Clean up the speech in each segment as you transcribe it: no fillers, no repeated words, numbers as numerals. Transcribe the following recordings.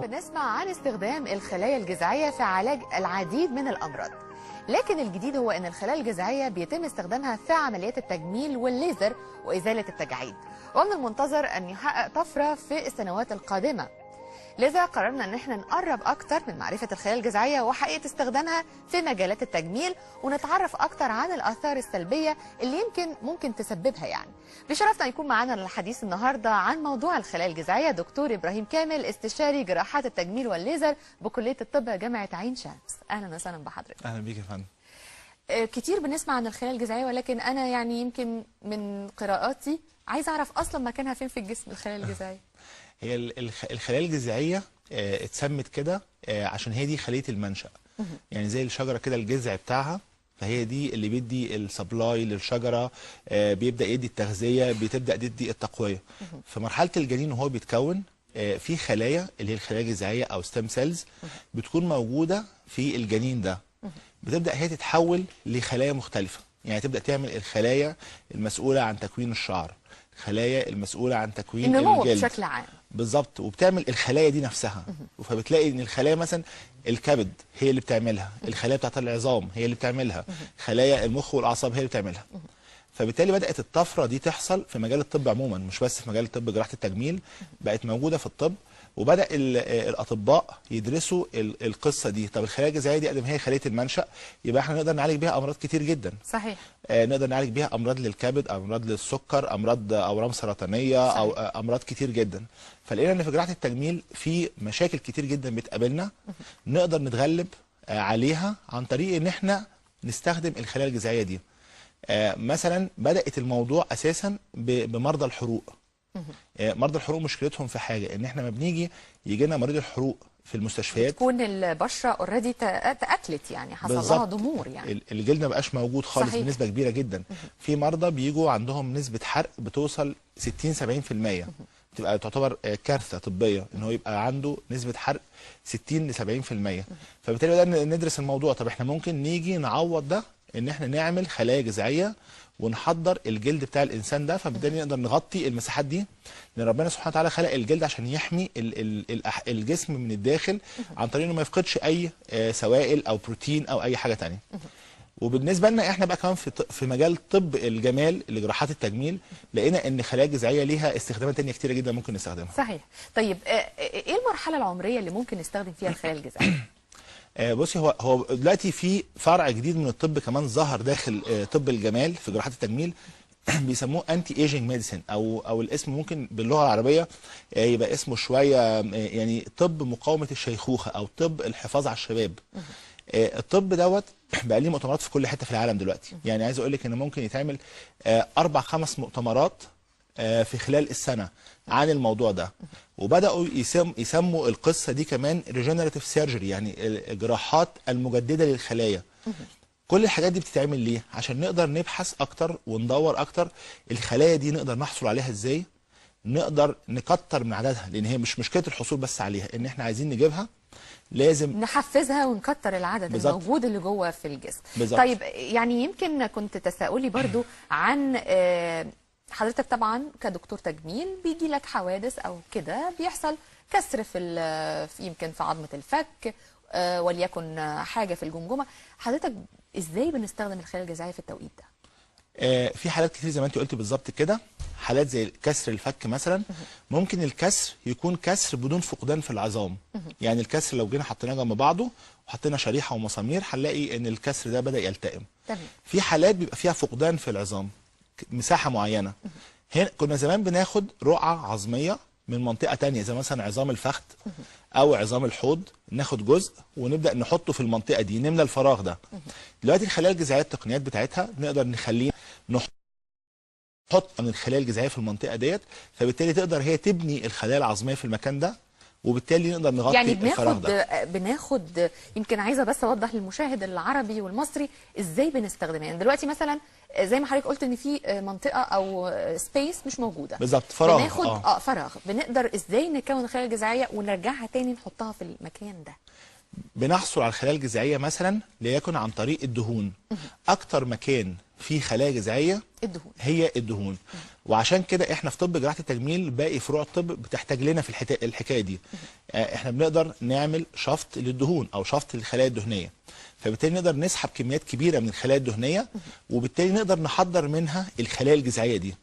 بنسمع عن استخدام الخلايا الجذعية في علاج العديد من الأمراض، لكن الجديد هو أن الخلايا الجذعية بيتم استخدامها في عمليات التجميل والليزر وإزالة التجاعيد، ومن المنتظر أن يحقق طفرة في السنوات القادمة. لذا قررنا ان احنا نقرب اكتر من معرفة الخلايا الجذعية وحقيقة استخدامها في مجالات التجميل، ونتعرف اكتر عن الاثار السلبية اللي ممكن تسببها يعني. بشرفنا يكون معانا الحديث النهارده عن موضوع الخلايا الجذعية دكتور ابراهيم كامل، استشاري جراحات التجميل والليزر بكلية الطب جامعة عين شمس. اهلا وسهلا بحضرتك. اهلا بيك يا فندم. كتير بنسمع عن الخلايا الجذعية، ولكن انا يعني يمكن من قراءاتي عايزه اعرف اصلا مكانها فين في الجسم الخلايا الجذعية. هي الخلايا الجذعيه اتسمت كده عشان هي دي خليه المنشأ. يعني زي الشجره كده الجذع بتاعها، فهي دي اللي بيدي السبلاي للشجره، بيبدا يدي التغذيه، بتبدا تدي التقويه. في مرحله الجنين وهو بيتكون في خلايا اللي هي الخلايا الجذعيه او ستيم سيلز بتكون موجوده في الجنين ده، بتبدا هي تتحول لخلايا مختلفه. يعني تبدا تعمل الخلايا المسؤوله عن تكوين الشعر، خلايا المسؤوله عن تكوين النمو الجلد بشكل عام. بالظبط، وبتعمل الخلايا دي نفسها. فبتلاقي ان الخلايا مثلا الكبد هي اللي بتعملها، الخلايا بتاعت العظام هي اللي بتعملها، خلايا المخ والاعصاب هي اللي بتعملها. فبالتالي بدات الطفره دي تحصل في مجال الطب عموما، مش بس في مجال الطب جراحه التجميل، بقت موجوده في الطب. وبدا الاطباء يدرسوا القصه دي. طب الخلايا الجذعيه دي قد ما هي خليه المنشأ، يبقى احنا نقدر نعالج بيها امراض كتير جدا. صحيح. نقدر نعالج بيها امراض للكبد، امراض للسكر، امراض اورام سرطانيه. صحيح. او امراض كتير جدا. فلقينا ان في جراحه التجميل في مشاكل كتير جدا بتقابلنا نقدر نتغلب عليها عن طريق ان احنا نستخدم الخلايا الجذعيه دي. مثلا بدات الموضوع اساسا بمرضى الحروق. مرضى الحروق مشكلتهم في حاجه، ان احنا ما بنيجي يجي لنا مريض الحروق في المستشفيات تكون البشره اوريدي تاكلت، يعني حصل لها ضمور، يعني الجلد ما بقاش موجود خالص. صحيح. بنسبه كبيره جدا. في مرضى بيجوا عندهم نسبه حرق بتوصل 60-70%، بتبقى تعتبر كارثه طبيه ان هو يبقى عنده نسبه حرق 60-70%. فبالتالي بدأنا ندرس الموضوع. طب احنا ممكن نيجي نعوض ده ان احنا نعمل خلايا جذعيه ونحضر الجلد بتاع الانسان ده، فبالتالي نقدر نغطي المساحات دي. لان ربنا سبحانه وتعالى خلق الجلد عشان يحمي الجسم من الداخل عن طريق انه ما يفقدش اي سوائل او بروتين او اي حاجه ثانيه. وبالنسبه لنا احنا بقى كمان في مجال طب الجمال لجراحات التجميل، لقينا ان الخلايا الجذعيه ليها استخدامات ثانيه كتيره جدا ممكن نستخدمها. صحيح. طيب ايه المرحله العمريه اللي ممكن نستخدم فيها الخلايا الجذعيه؟ بصي، هو دلوقتي في فرع جديد من الطب كمان ظهر داخل طب الجمال في جراحات التجميل بيسموه انتي ايجينج ميديسن، او الاسم ممكن باللغه العربيه يبقى اسمه شويه يعني طب مقاومه الشيخوخه او طب الحفاظ على الشباب. الطب دوت بقى ليه مؤتمرات في كل حته في العالم دلوقتي. يعني عايز اقول لك ان ممكن يتعمل 4-5 مؤتمرات في خلال السنه عن الموضوع ده. وبداوا يسموا القصه دي كمان ريجنراتيف سيرجري، يعني الجراحات المجدده للخلايا. كل الحاجات دي بتتعمل ليه؟ عشان نقدر نبحث اكتر وندور اكتر الخلايا دي نقدر نحصل عليها ازاي، نقدر نكتر من عددها. لان هي مش مشكله الحصول بس عليها، ان احنا عايزين نجيبها لازم نحفزها ونكتر العدد. بالزبط. الموجود اللي جوه في الجسم. بالزبط. طيب يعني يمكن كنت تساؤلي برضو عن حضرتك طبعا كدكتور تجميل بيجي لك حوادث او كده، بيحصل كسر في يمكن في عظمه الفك، وليكن حاجه في الجمجمه. حضرتك ازاي بنستخدم الخلايا الجذعيه في التوقيت ده؟ في حالات كتير زي ما انت قلتي بالظبط كده. حالات زي كسر الفك مثلا، ممكن الكسر يكون كسر بدون فقدان في العظام. يعني الكسر لو جينا حطيناه جنب بعضه وحطينا شريحه ومسامير هنلاقي ان الكسر ده بدا يلتئم. في حالات بيبقى فيها فقدان في العظام مساحه معينه. هنا كنا زمان بناخد رقعه عظميه من منطقه ثانيه زي مثلا عظام الفخذ او عظام الحوض، ناخد جزء ونبدا نحطه في المنطقه دي، نملى الفراغ ده. دلوقتي الخلايا الجذعيه التقنيات بتاعتها نقدر نخليه نحط من الخلايا الجذعيه في المنطقه ديت، فبالتالي تقدر هي تبني الخلايا العظميه في المكان ده، وبالتالي نقدر نغطي يعني الفراغ ده. بناخد يمكن عايزه بس اوضح للمشاهد العربي والمصري ازاي بنستخدمها. يعني دلوقتي مثلا زي ما حضرتك قلت ان في منطقه او سبيس مش موجوده بالظبط، فراغ. بناخد فراغ، بنقدر ازاي نكون الخلايا الجذعيه ونرجعها تاني نحطها في المكان ده؟ بنحصل على الخلايا الجذعيه مثلا ليكن عن طريق الدهون. اكتر مكان فيه خلايا جذعيه الدهون. هي الدهون. وعشان كده احنا في طب جراحه التجميل باقي فروع الطب بتحتاج لنا في الحكايه دي. احنا بنقدر نعمل شفط للدهون او شفط للخلايا الدهنيه، فبالتالي نقدر نسحب كميات كبيره من الخلايا الدهنيه، وبالتالي نقدر نحضر منها الخلايا الجذعيه دي.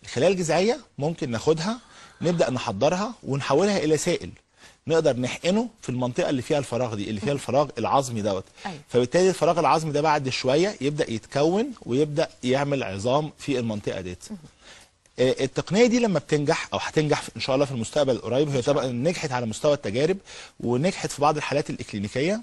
الخلايا الجذعيه ممكن ناخدها نبدا نحضرها ونحولها الى سائل نقدر نحقنه في المنطقه اللي فيها الفراغ دي، اللي فيها الفراغ العظمي دوت. أيوة. فبالتالي الفراغ العظمي ده بعد شويه يبدا يتكون ويبدا يعمل عظام في المنطقه ديت. التقنيه دي لما بتنجح او هتنجح ان شاء الله في المستقبل القريب، هي طبعا نجحت على مستوى التجارب ونجحت في بعض الحالات الاكلينيكيه،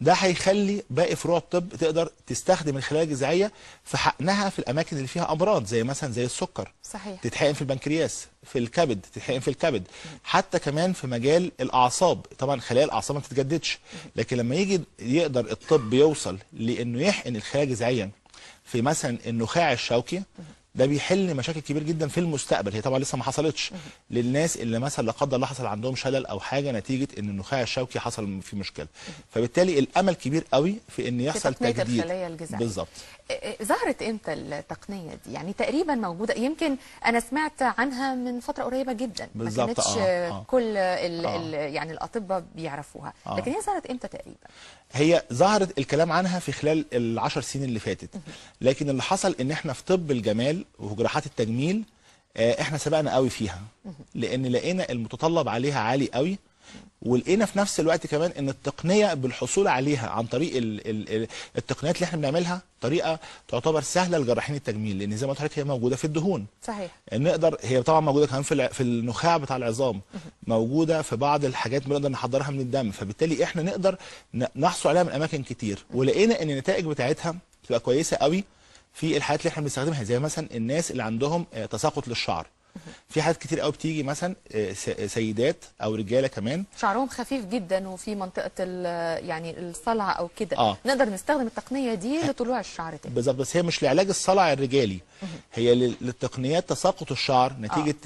ده هيخلي باقي فروع الطب تقدر تستخدم الخلايا الجذعيه في حقنها في الاماكن اللي فيها امراض، زي مثلا زي السكر. صحيح. تتحقن في البنكرياس، في الكبد، تتحقن في الكبد، حتى كمان في مجال الاعصاب. طبعا خلايا الاعصاب ما بتتجددش، لكن لما يقدر الطب يوصل لانه يحقن الخلايا الجذعيه في مثلا النخاع الشوكي، ده بيحل مشاكل كبير جدا في المستقبل. هي طبعا لسه ما حصلتش للناس اللي مثلا لا قدر الله حصل عندهم شلل او حاجه نتيجه ان النخاع الشوكي حصل فيه مشكله. فبالتالي الامل كبير قوي في ان يحصل تجديد الخلايا الجذعيه. بالظبط. ظهرت امتى التقنيه دي؟ يعني تقريبا موجوده، يمكن انا سمعت عنها من فتره قريبه جدا، ما بالظبط. كانتش كل يعني الاطباء بيعرفوها، لكن هي ظهرت امتى تقريبا؟ هي ظهرت الكلام عنها في خلال ال10 سنين اللي فاتت، لكن اللي حصل ان احنا في طب الجمال وفي جراحات التجميل احنا سبقنا قوي فيها، لان لقينا المتطلب عليها عالي قوي، ولقينا في نفس الوقت كمان ان التقنيه بالحصول عليها عن طريق التقنيات اللي احنا بنعملها طريقه تعتبر سهله لجراحين التجميل، لان زي ما قلت لحضرتك هي موجوده في الدهون. صحيح. نقدر، هي طبعا موجوده كمان في النخاع بتاع العظام، موجوده في بعض الحاجات بنقدر نحضرها من الدم، فبالتالي احنا نقدر نحصل عليها من اماكن كتير، ولقينا ان النتائج بتاعتها بتبقى كويسه قوي في الحالات اللي احنا بنستخدمها، زي مثلا الناس اللي عندهم تساقط للشعر. في حالات كتير قوي بتيجي مثلا سيدات او رجاله كمان شعرهم خفيف جدا وفي منطقه يعني الصلع او كده، نقدر نستخدم التقنيه دي لطلوع الشعر تاني. بالظبط، بس هي مش لعلاج الصلع الرجالي، هي للتقنيات تساقط الشعر نتيجه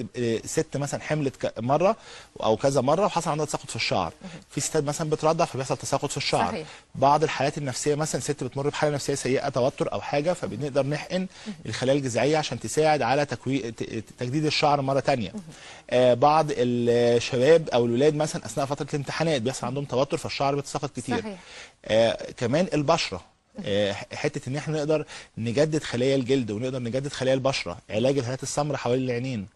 ست مثلا حملت مره او كذا مره وحصل عندها تساقط في الشعر. في ستات مثلا بترضع فبيحصل تساقط في الشعر. صحيح. بعض الحالات النفسيه مثلا ست بتمر بحاله نفسيه سيئه، توتر او حاجه، فبنقدر نحقن الخلايا الجذعيه عشان تساعد على تجديد الشعر مره ثانيه. بعض الشباب او الولاد مثلا اثناء فتره الامتحانات بيحصل عندهم توتر فالشعر بيتساقط كتير. صحيح. كمان البشره، حته ان احنا نقدر نجدد خلايا الجلد ونقدر نجدد خلايا البشره، علاج الهالات السمراء حوالين العينين.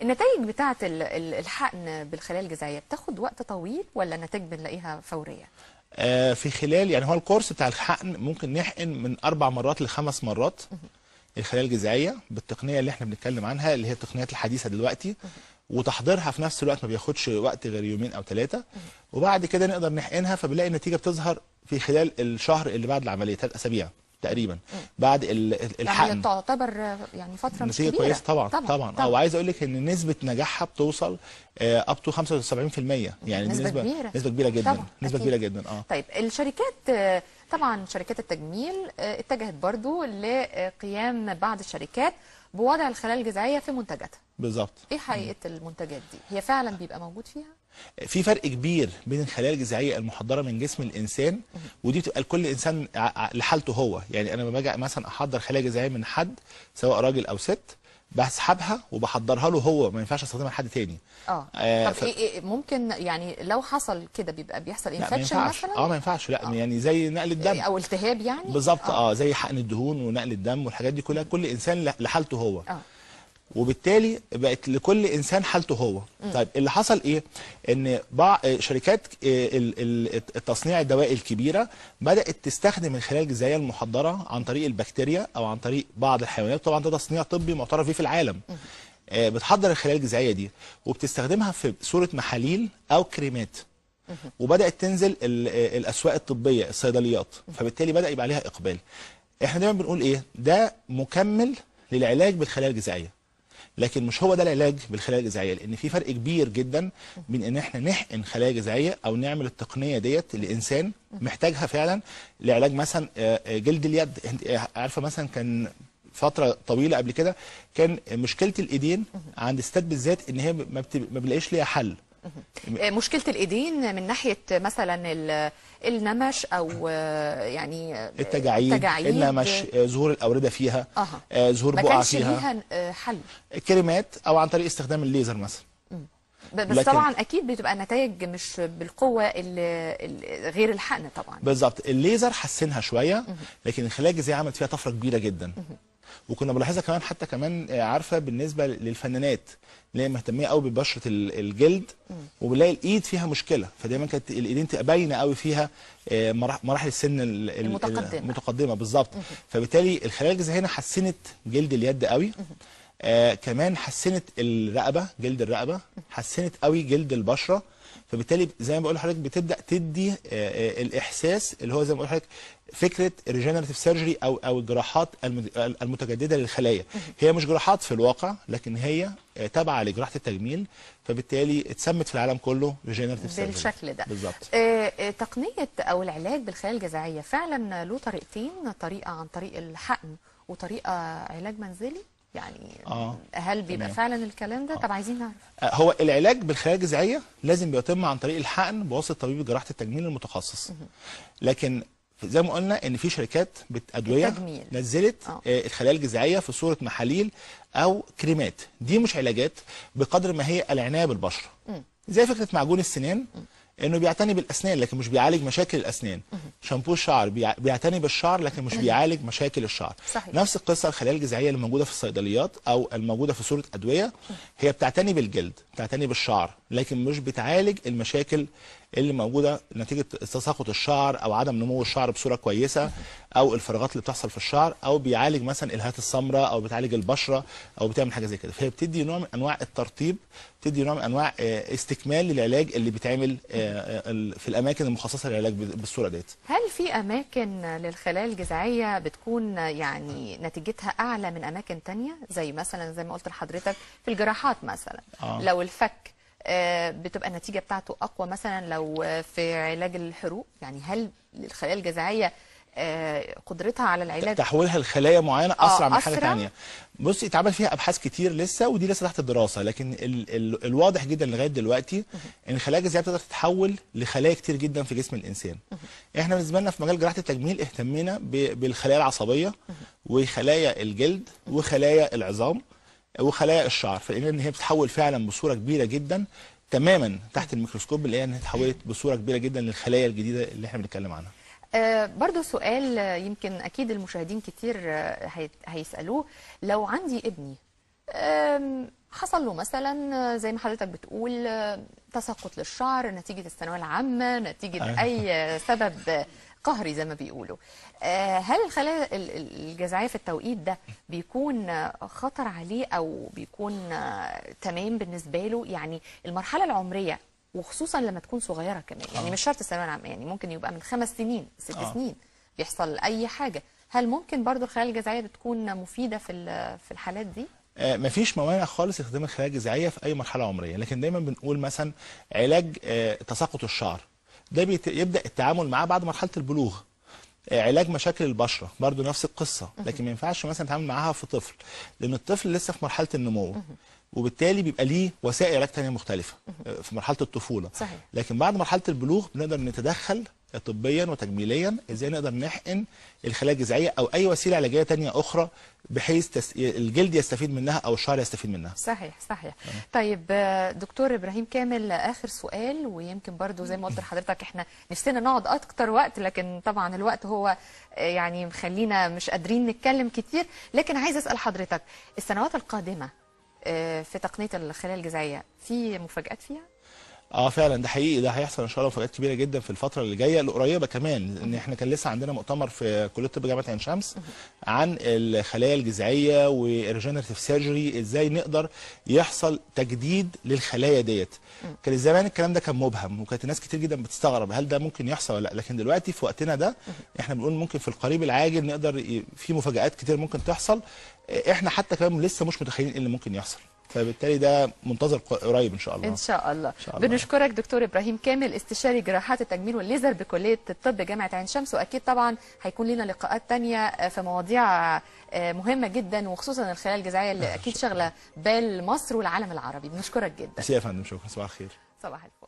النتائج بتاعه الحقن بالخلايا الجذعيه بتاخد وقت طويل ولا النتائج بنلاقيها فوريه؟ في خلال، يعني هو الكورس بتاع الحقن ممكن نحقن من 4 مرات ل5 مرات الخلايا الجذعيه بالتقنيه اللي احنا بنتكلم عنها، اللي هي التقنيات الحديثه دلوقتي، وتحضيرها في نفس الوقت ما بياخدش وقت غير 2 أو 3، وبعد كده نقدر نحقنها، فبنلاقي النتيجه بتظهر في خلال الشهر اللي بعد العمليه، 3 أسابيع تقريبا بعد الحقن. يعني تعتبر يعني فتره مش كبيره. كويس طبعا. وعايز اقول لك ان نسبه نجاحها بتوصل اب تو 75%، يعني نسبه كبيره جدا. طبعًا. نسبه كبيره جدا. طيب الشركات، طبعا شركات التجميل اتجهت برضو لقيام بعض الشركات بوضع الخلايا الجذعيه في منتجاتها. بالظبط. ايه حقيقه المنتجات دي؟ هي فعلا بيبقى موجود فيها؟ في فرق كبير بين الخلايا الجذعيه المحضره من جسم الانسان، ودي بتبقى لكل انسان لحالته هو. يعني انا لما باجي مثلا احضر خلايا جذعيه من حد سواء راجل او ست، بسحبها وبحضرها له هو، ما ينفعش استخدمها لحد تاني. طب إيه ممكن يعني لو حصل كده بيحصل انفكشن مثلا؟ ما ينفعش. لا يعني زي نقل الدم او التهاب يعني. بالظبط. زي حقن الدهون ونقل الدم والحاجات دي كلها، كل انسان لحالته هو. وبالتالي بقت لكل انسان حالته هو. طيب اللي حصل ايه؟ ان بعض شركات التصنيع الدوائي الكبيره بدات تستخدم الخلايا الجذعيه المحضره عن طريق البكتيريا او عن طريق بعض الحيوانات، طبعا ده تصنيع طبي معترف بيه في العالم. بتحضر الخلايا الجذعيه دي وبتستخدمها في صوره محاليل او كريمات، وبدات تنزل الاسواق الطبيه، الصيدليات، فبالتالي بدا يبقى عليها اقبال. احنا دايما بنقول ايه؟ ده مكمل للعلاج بالخلايا الجذعيه، لكن مش هو ده العلاج بالخلايا الجذعيه، لان في فرق كبير جدا بين ان احنا نحقن خلايا جذعيه او نعمل التقنيه ديت لانسان محتاجها فعلا لعلاج مثلا جلد اليد. انت عارفه مثلا كان فتره طويله قبل كده كان مشكله الايدين عند الستات بالذات ان هي ما بنلاقيش ليها حل، مشكله الايدين من ناحيه مثلا النمش او يعني التجاعيد، النمش، ظهور الاورده فيها، ظهور ما بقع كانش فيها، ليها حل، كريمات او عن طريق استخدام الليزر مثلا. بس طبعا اكيد بتبقى نتائج مش بالقوه غير الحقن طبعا. بالظبط، الليزر حسنها شويه، لكن الخلايا الجذعيه عملت فيها طفره كبيره جدا. وكنا بنلاحظها كمان، حتى كمان عارفه بالنسبه للفنانات اللي هي مهتميه قوي ببشره الجلد، وبنلاقي الايد فيها مشكله، فدايما كانت الايدين تبقى باينه قوي فيها مراحل السن المتقدمه بالظبط. فبالتالي الخلايا الجذعيه هنا حسنت جلد اليد قوي. كمان حسنت الرقبه، جلد الرقبه، حسنت قوي جلد البشره. فبالتالي زي ما بقول لحضرتك بتبدا تدي الاحساس اللي هو زي ما بقول لحضرتك فكره الريجنراتيف سيرجري او الجراحات المتجدده للخلايا. هي مش جراحات في الواقع، لكن هي تابعه لجراحه التجميل، فبالتالي اتسمت في العالم كله ريجنراتيف سيرجري بالشكل ده بالظبط. تقنيه او العلاج بالخلايا الجذعيه فعلا له طريقتين، طريقه عن طريق الحقن وطريقه علاج منزلي، يعني هل بيبقى فعلا الكلام ده؟ طب عايزين نعرف. هو العلاج بالخلايا الجذعيه لازم بيتم عن طريق الحقن بواسطه طبيب جراحه التجميل المتخصص. لكن زي ما قلنا ان في شركات ادويه نزلت الخلايا الجذعيه في صوره محاليل او كريمات. دي مش علاجات بقدر ما هي العنايه بالبشره، زي فكره معجون السنان انه بيعتني بالاسنان لكن مش بيعالج مشاكل الاسنان. شامبو الشعر بيعتني بالشعر لكن مش بيعالج مشاكل الشعر. صحيح. نفس القصه الخلايا الجذعيه اللي موجوده في الصيدليات او الموجوده في صوره ادويه، هي بتعتني بالجلد، بتعتني بالشعر، لكن مش بتعالج المشاكل اللي موجوده نتيجه تساقط الشعر او عدم نمو الشعر بصوره كويسه، او الفراغات اللي بتحصل في الشعر، او بيعالج مثلا الهات السمراء، او بتعالج البشره، او بتعمل حاجه زي كده. فهي بتدي نوع من انواع الترطيب، بتدي نوع من انواع استكمال للعلاج اللي بيتعمل في الاماكن المخصصه للعلاج بالصوره ديت. هل في اماكن للخلايا الجذعيه بتكون يعني نتيجتها اعلى من اماكن تانية، زي مثلا زي ما قلت لحضرتك في الجراحات مثلا لو الفك بتبقى النتيجه بتاعته اقوى مثلا لو في علاج الحروق؟ يعني هل الخلايا الجذعيه قدرتها على العلاج تحويلها لخلايا معينه اسرع من حاجه ثانيه؟ بصي اتعمل فيها ابحاث كتير لسه، ودي لسه تحت الدراسه، لكن الواضح جدا لغايه دلوقتي ان الخلايا الجذعيه بتقدر تتحول لخلايا كتير جدا في جسم الانسان. احنا بالنسبه لنا في مجال جراحه التجميل اهتمينا بالخلايا العصبيه وخلايا الجلد وخلايا العظام وخلايا الشعر، فلقينا ان هي بتتحول فعلا بصوره كبيره جدا تماما تحت الميكروسكوب، اللي هي انها اتحولت بصوره كبيره جدا للخلايا الجديده اللي احنا بنتكلم عنها. برضو سؤال يمكن أكيد المشاهدين كتير هيسألوه، لو عندي ابني حصل له مثلا زي ما حضرتك بتقول تساقط للشعر نتيجة الثانوية العامة، نتيجة أي سبب قهري زي ما بيقولوا، هل الخلايا الجذعية في التوقيت ده بيكون خطر عليه أو بيكون تمام بالنسبة له؟ يعني المرحلة العمرية وخصوصا لما تكون صغيره كمان، يعني مش شرط الثانويه العامه، يعني ممكن يبقى من 5 سنين 6 سنين بيحصل اي حاجه، هل ممكن برضو الخلايا الجذعيه بتكون مفيده في الحالات دي؟ مفيش موانع خالص استخدام الخلايا الجذعيه في اي مرحله عمريه، لكن دايما بنقول مثلا علاج تساقط الشعر ده يبدا التعامل معاه بعد مرحله البلوغ. علاج مشاكل البشره برضو نفس القصه، لكن ما ينفعش مثلا نتعامل معاها في طفل، لان الطفل لسه في مرحله النمو، وبالتالي بيبقى ليه وسائل علاج ثانيه مختلفه في مرحله الطفوله. صحيح. لكن بعد مرحله البلوغ بنقدر نتدخل طبيا وتجميليا ازاي نقدر نحقن الخلايا الجذعيه او اي وسيله علاجيه ثانيه اخرى بحيث الجلد يستفيد منها او الشعر يستفيد منها. صحيح صحيح. طيب دكتور ابراهيم كامل، اخر سؤال، ويمكن برضو زي ما قلت لحضرتك احنا نفسنا نقعد اكتر وقت، لكن طبعا الوقت هو يعني مخلينا مش قادرين نتكلم كتير، لكن عايز اسال حضرتك السنوات القادمه في تقنيه الخلايا الجذعيه في مفاجآت فيها؟ فعلا ده حقيقي، ده هيحصل ان شاء الله مفاجآت كبيره جدا في الفتره اللي جايه القريبه كمان، لان احنا كان لسه عندنا مؤتمر في كليه طب جامعه عين شمس عن الخلايا الجذعيه والريجنراتيف سيرجري، ازاي نقدر يحصل تجديد للخلايا ديت. كان زمان الكلام ده كان مبهم، وكانت ناس كتير جدا بتستغرب هل ده ممكن يحصل ولا لا، لكن دلوقتي في وقتنا ده احنا بنقول ممكن في القريب العاجل نقدر في مفاجآت كتير ممكن تحصل، احنا حتى كمان لسه مش متخيلين ايه اللي ممكن يحصل، فبالتالي ده منتظر قريب ان شاء الله. ان شاء الله. بنشكرك دكتور ابراهيم كامل، استشاري جراحات التجميل والليزر بكليه الطب جامعه عين شمس، واكيد طبعا هيكون لنا لقاءات ثانيه في مواضيع مهمه جدا، وخصوصا الخلايا الجذعيه اللي اكيد شغله بال مصر والعالم العربي. بنشكرك جدا. يا فندم، شكرا، صباح الخير. صباح الفل.